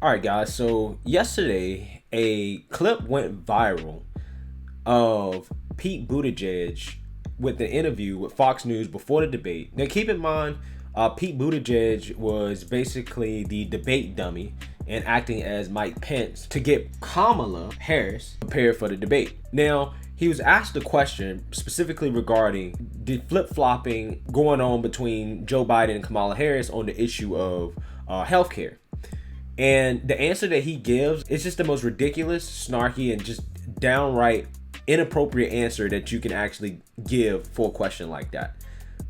All right, guys. So yesterday, a clip went viral of Pete Buttigieg with an interview with Fox News before the debate. Now, keep in mind, Pete Buttigieg was basically the debate dummy and acting as Mike Pence to get Kamala Harris prepared for the debate. Now, he was asked a question specifically regarding the flip-flopping going on between Joe Biden and Kamala Harris on the issue of healthcare. And the answer that he gives is just the most ridiculous, snarky, and just downright inappropriate answer that you can actually give for a question like that.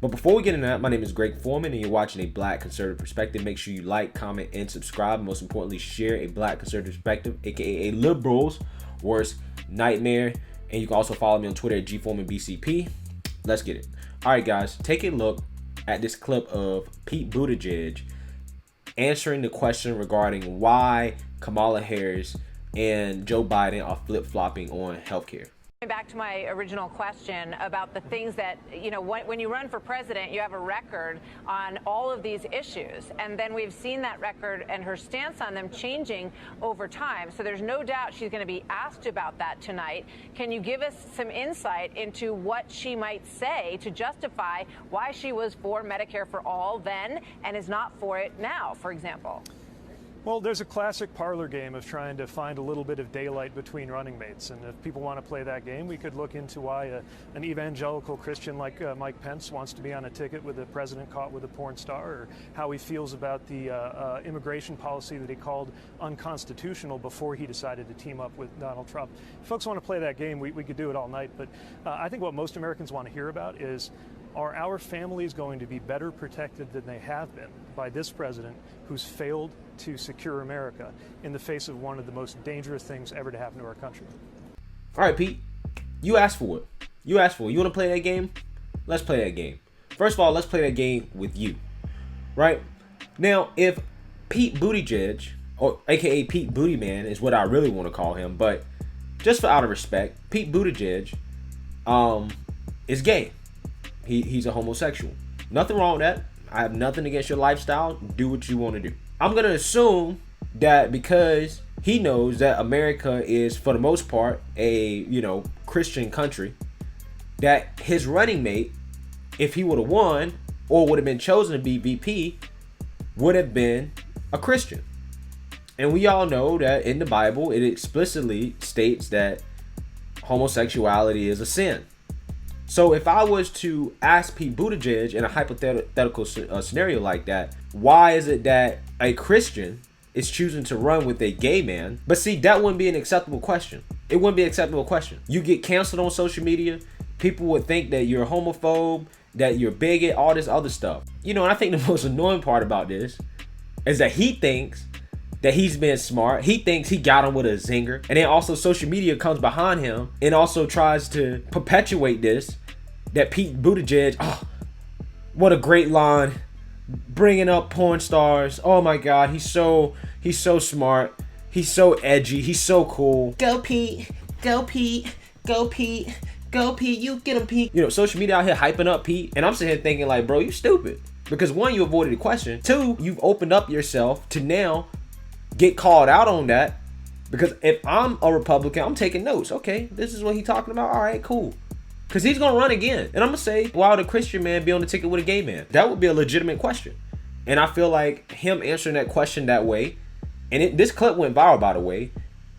But before we get into that, my name is Greg Foreman, and you're watching A Black Conservative Perspective. Make sure you like, comment, and subscribe. Most importantly, share A Black Conservative Perspective, aka a liberal's worst nightmare. And you can also follow me on Twitter at GForemanBCP. Let's get it. All right, guys, take a look at this clip of Pete Buttigieg answering the question regarding why Kamala Harris and Joe Biden are flip-flopping on healthcare. Back to my original question about the things that, when you run for president, you have a record on all of these issues. And then we've seen that record and her stance on them changing over time. So there's no doubt she's going to be asked about that tonight. Can you give us some insight into what she might say to justify why she was for Medicare for all then and is not for it now, for example? Well, there's a classic parlor game of trying to find a little bit of daylight between running mates. And if people want to play that game, we could look into why an evangelical Christian like Mike Pence wants to be on a ticket with the president caught with a porn star, or how he feels about the immigration policy that he called unconstitutional before he decided to team up with Donald Trump. If folks want to play that game, we could do it all night. But I think what most Americans want to hear about is, are our families going to be better protected than they have been by this president who's failed to secure America in the face of one of the most dangerous things ever to happen to our country? All right, Pete, you asked for it. You asked for it. You want to play that game? Let's play that game. First of all, let's play that game with you, right? Now, if Pete Buttigieg, or aka Pete Booty Man is what I really want to call him, but just for out of respect, Pete Buttigieg is gay. He's a homosexual. Nothing wrong with that. I have nothing against your lifestyle. Do what you want to do. I'm going to assume that because he knows that America is, for the most part, a, Christian country, that his running mate, if he would have won or would have been chosen to be VP, would have been a Christian. And we all know that in the Bible, it explicitly states that homosexuality is a sin. So if I was to ask Pete Buttigieg in a hypothetical scenario like that, why is it that a Christian is choosing to run with a gay man? But see, that wouldn't be an acceptable question. It wouldn't be an acceptable question. You get canceled on social media. People would think that you're a homophobe, that you're a bigot, all this other stuff. And I think the most annoying part about this is that he thinks that he's been smart. He thinks he got him with a zinger. And then also social media comes behind him and also tries to perpetuate this, that Pete Buttigieg, what a great line, bringing up porn stars. Oh my God, he's so smart. He's so edgy. He's so cool. Go Pete, go Pete, go Pete, go Pete. You get him, Pete. Social media out here hyping up Pete. And I'm sitting here thinking like, bro, you stupid. Because one, you avoided the question. Two, you've opened up yourself to now get called out on that. Because if I'm a Republican, I'm taking notes. Okay, this is what he's talking about. All right, cool. Because he's going to run again. And I'm going to say, why would a Christian man be on the ticket with a gay man? That would be a legitimate question. And I feel like him answering that question that way, and this clip went viral, by the way,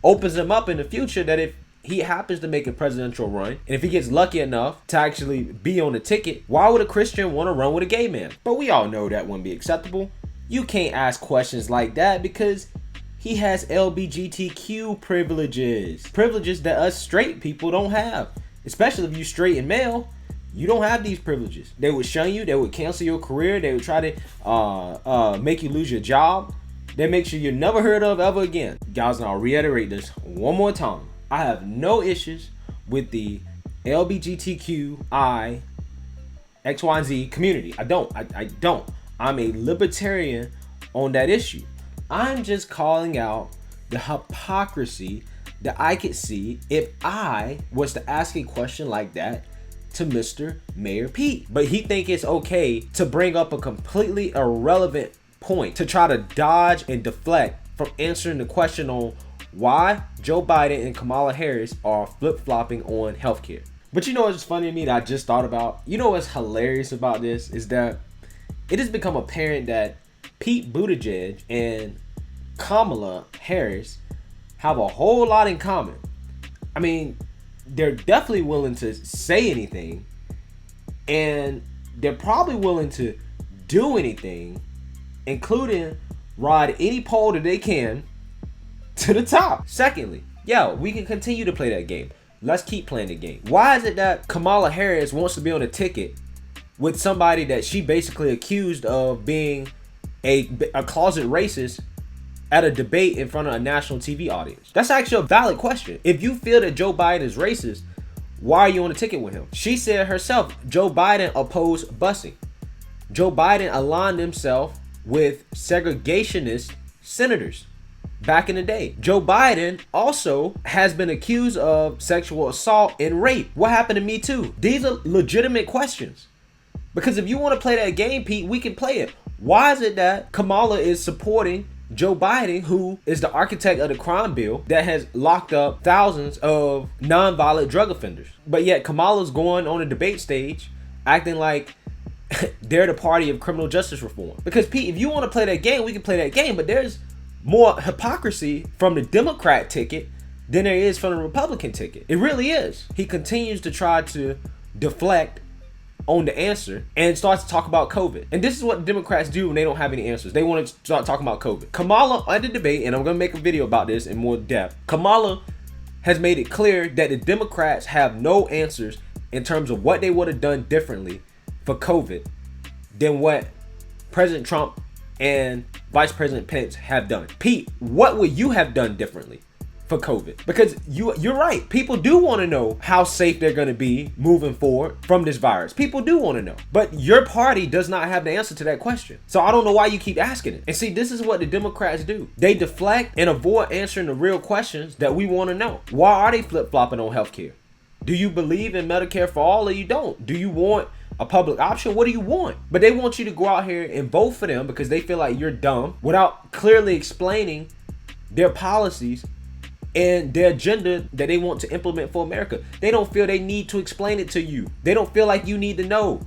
opens him up in the future that if he happens to make a presidential run, and if he gets lucky enough to actually be on the ticket, why would a Christian want to run with a gay man? But we all know that wouldn't be acceptable. You can't ask questions like that because he has LGBTQ privileges. Privileges that us straight people don't have. Especially if you straight and male, you don't have these privileges. They would shun you. They would cancel your career. They would try to make you lose your job. They make sure you're never heard of ever again. Guys, and I'll reiterate this one more time. I have no issues with the LGBTQI XYZ community. I don't. I'm a libertarian on that issue. I'm just calling out the hypocrisy that I could see if I was to ask a question like that to Mr. Mayor Pete. But he think it's okay to bring up a completely irrelevant point to try to dodge and deflect from answering the question on why Joe Biden and Kamala Harris are flip-flopping on healthcare. But you know what's funny to me that I just thought about? You know what's hilarious about this is that it has become apparent that Pete Buttigieg and Kamala Harris have a whole lot in common. I mean, they're definitely willing to say anything, and they're probably willing to do anything, including ride any pole that they can to the top. Secondly, we can continue to play that game. Let's keep playing the game. Why is it that Kamala Harris wants to be on a ticket with somebody that she basically accused of being a closet racist at a debate in front of a national TV audience? That's actually a valid question. If you feel that Joe Biden is racist, why are you on a ticket with him? She said herself, Joe Biden opposed busing. Joe Biden aligned himself with segregationist senators back in the day. Joe Biden also has been accused of sexual assault and rape. What happened to Me Too? These are legitimate questions. Because if you want to play that game, Pete, we can play it. Why is it that Kamala is supporting Joe Biden, who is the architect of the crime bill that has locked up thousands of nonviolent drug offenders? But yet Kamala's going on a debate stage acting like they're the party of criminal justice reform. Because Pete, if you want to play that game, we can play that game, but there's more hypocrisy from the Democrat ticket than there is from the Republican ticket. It really is. He continues to try to deflect on the answer and starts to talk about COVID. And this is what Democrats do when they don't have any answers. They want to start talking about COVID. Kamala, at the debate, and I'm going to make a video about this in more depth, Kamala has made it clear that the Democrats have no answers in terms of what they would have done differently for COVID than what President Trump and Vice President Pence have done. Pete, what would you have done differently for COVID? Because you're right. People do want to know how safe they're going to be moving forward from this virus. People do want to know. But your party does not have the answer to that question. So I don't know why you keep asking it. And see, this is what the Democrats do. They deflect and avoid answering the real questions that we want to know. Why are they flip-flopping on healthcare? Do you believe in Medicare for all or you don't? Do you want a public option? What do you want? But they want you to go out here and vote for them because they feel like you're dumb without clearly explaining their policies and their agenda that they want to implement for America. They don't feel they need to explain it to you. They don't feel like you need to know.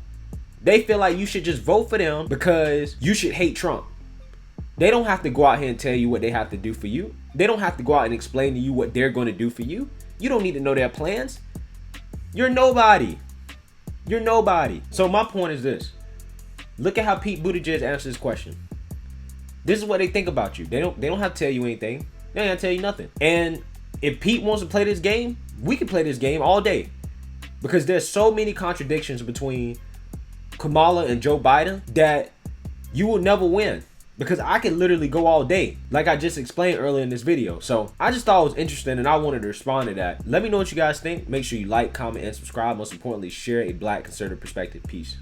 They feel like you should just vote for them because you should hate Trump. They don't have to go out here and tell you what they have to do for you. They don't have to go out and explain to you what they're going to do for you. You don't need to know their plans. You're nobody. You're nobody. So my point is this. Look at how Pete Buttigieg answers this question. This is what they think about you. They don't have to tell you anything. They ain't gonna tell you nothing. And if Pete wants to play this game, we can play this game all day. Because there's so many contradictions between Kamala and Joe Biden that you will never win. Because I can literally go all day, like I just explained earlier in this video. So I just thought it was interesting and I wanted to respond to that. Let me know what you guys think. Make sure you like, comment, and subscribe. Most importantly, share a Black conservative perspective. Peace.